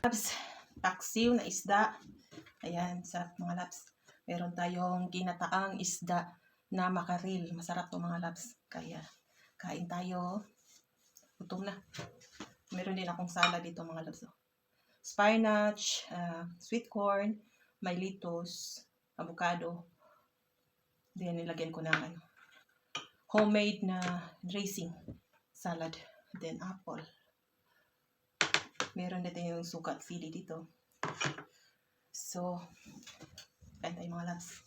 Labs, paksiw na isda. Ayan, sarap mga labs. Meron tayong ginataang isda na makaril. Masarap to mga labs. Kaya, kain tayo. Gutom na. Meron din akong salad dito mga labs. Spinach, sweet corn, may lettuce, avocado. Then, nilagyan ko ng homemade na dressing salad. Then, apple. Meron dito yung sukat sili dito. So, kain tayo mga labs.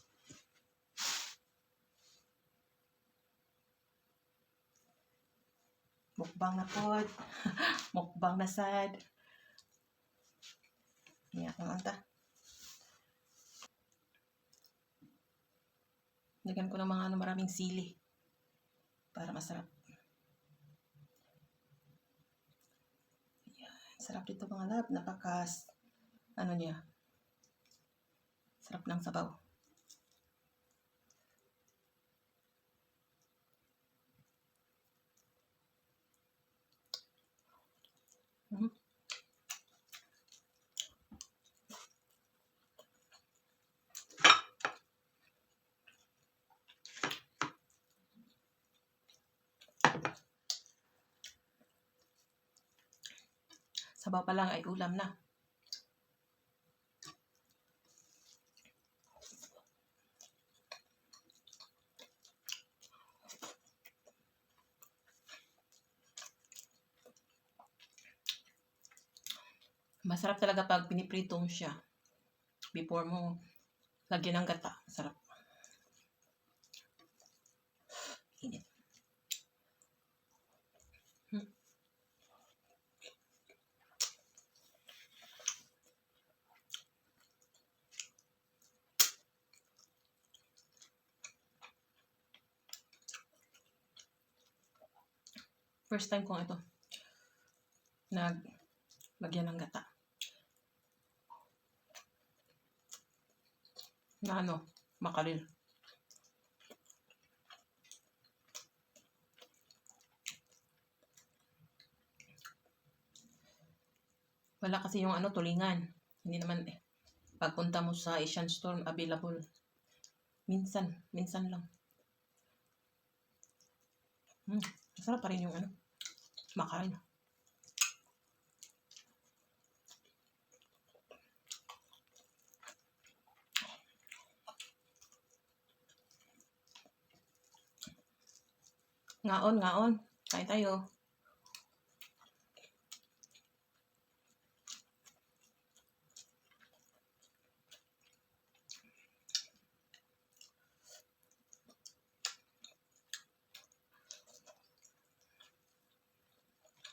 Mukbang na pod. Mukbang na sad. Iyak naman ta. Lagyan ko ng mga maraming sili. Para masarap. Ayan. Sarap dito mga lab. Napakas. Ano niya. Sarap ng sabaw. Sabaw pa lang ay ulam na. Masarap talaga pag piniprito mo siya. Before mo lagyan ng gata. Masarap. Init. First time kong ito naglagyan ng gata. Na makaril. Wala kasi yung tulingan. Hindi naman pagpunta mo sa Asian store available. Minsan lang. Masarap pa rin yung makaril. Ngaon. Kain tayo.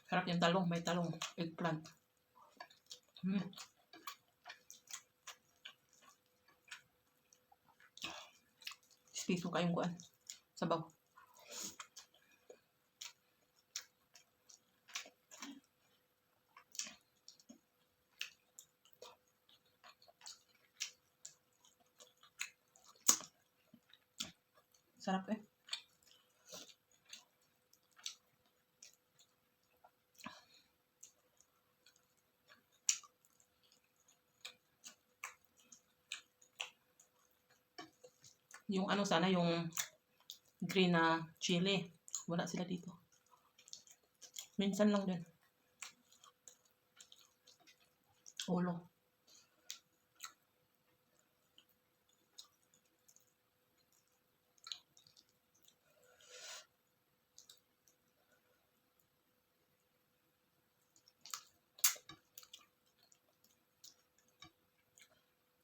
Sarap yung talong. May talong. Eggplant. Piso kayong kuan. Sabaw. Sarap Yung sana yung green na chili. Wala sila dito. Minsan lang din. Ulo.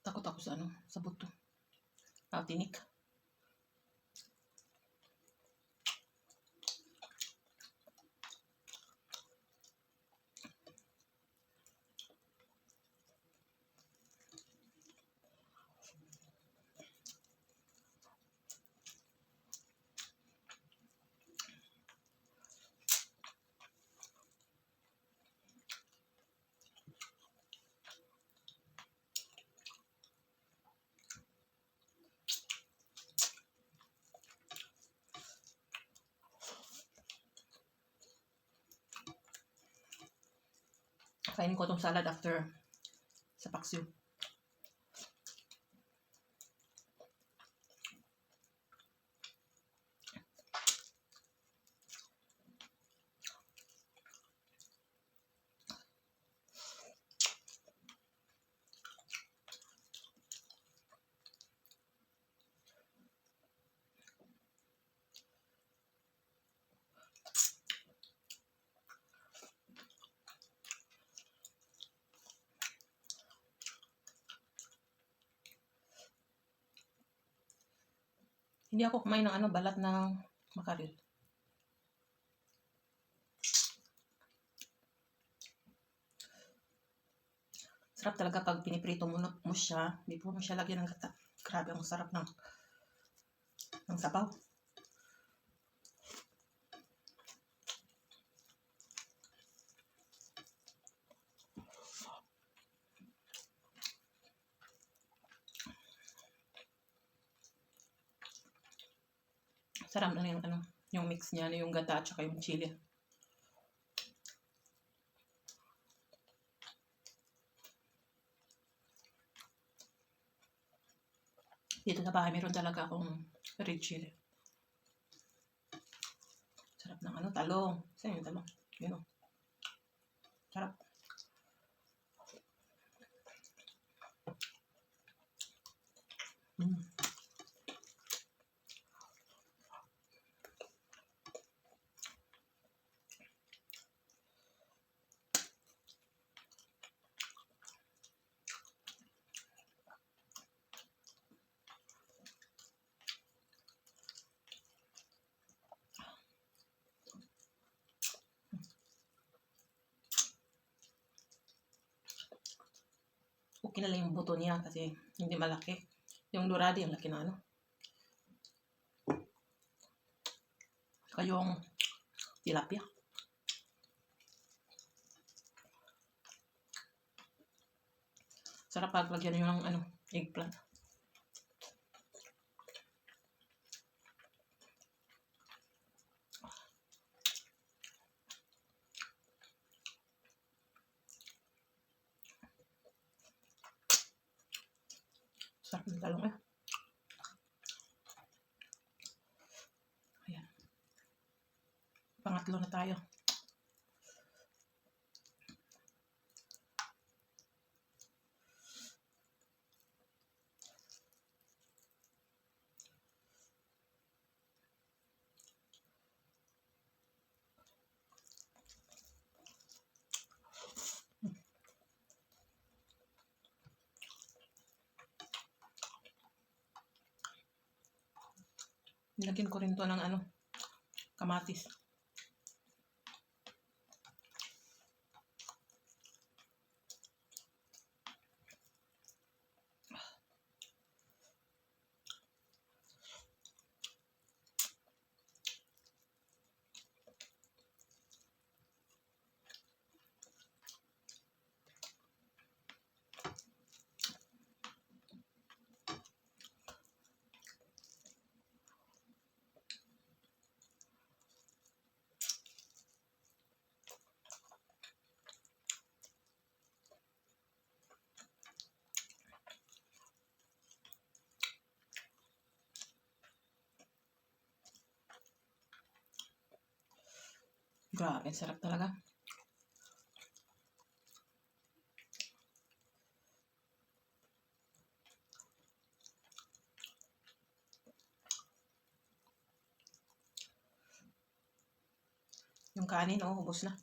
Takot ako sa buto. Tinik. Kainin ko tong salad after sa paksiw. Hindi ako kumain ng balat ng makarel. Sarap talaga pag piniprito mo siya, hindi po mo siya lagyan ng gata. Grabe, ang sarap ng sabaw. Sarap na yung mix niya, yung gata at saka yung chili. Dito sa bahay, meron talaga akong red chili. Sarap ng talong. Saan yung talong? Yun o. Sarap. Okay na lang yung buto niya kasi hindi malaki. Yung dorade, yung laki na Saka yung tilapia. Sarap pag lagyan nyo ng eggplant. Sarap ng talong Ayan. Pangatlo na tayo. Nilagyan ko rin to ng kamatis. Grabe, sarap talaga. Yung kanin, ubos na.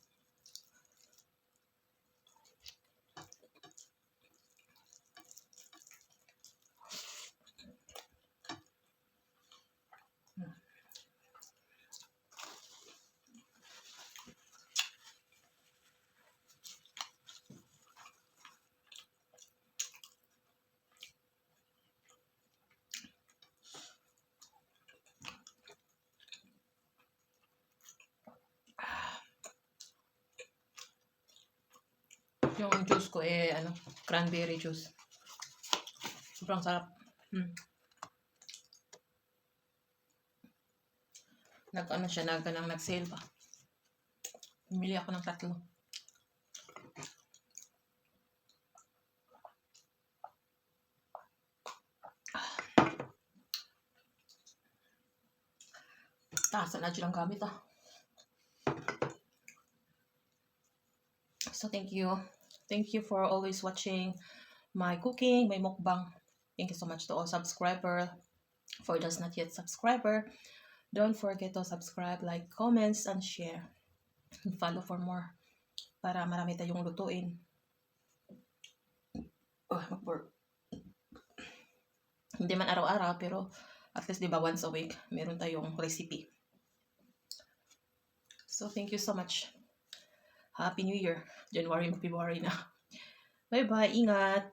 Yung juice ko cranberry juice. Sobrang sarap. Nag-sale pa. Bumili ako ng 3. Asa na dyan ang gamit ah. So thank you. Thank you for always watching my cooking, my mukbang. Thank you so much to all subscriber. For those not yet subscriber, don't forget to subscribe, like, comments, and share. And follow for more para marami tayong lutuin. Mag-work. Hindi man araw-araw pero at least 'di ba once a week meron tayong recipe. So thank you so much. Happy New Year. January, February na. Bye-bye. Ingat.